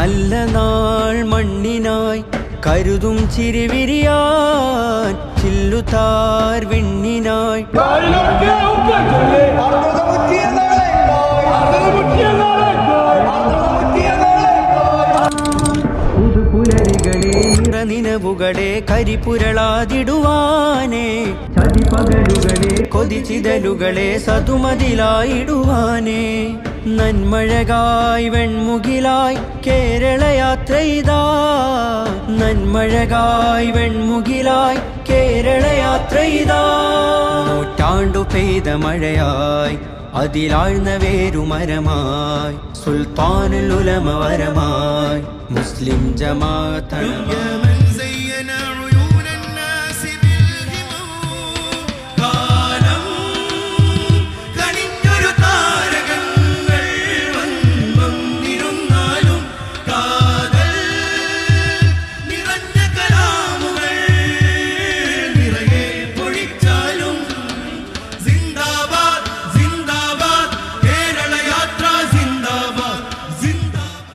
നല്ല നാൾ മണ്ണിനായി കരുതും ചിരിവിരിയാൻ ചില്ലുതാർ വിണ്ണിനായി പുതുപുലരികളെ നിറനിനവുകളെ കരിപുരളാതിടുവാനേ ചതിപകലുകളെ കൊതിച്ചിതലുകളെ സതുമതിലായിടുവാനേ നന്മഴകായി വെൺമുകിലായി കേരളയാത്രയിതാ നന്മഴകായി വെൺമുകിലായി കേരളയാത്രയിതാ നൂറ്റാണ്ടു പെയ്ത മഴയായി അതിലാഴ്ന്ന വേരുമരമായി സുൽത്താനുൽ ഉലമ വരമായി മുസ്ലിം ജമാഅത്ത്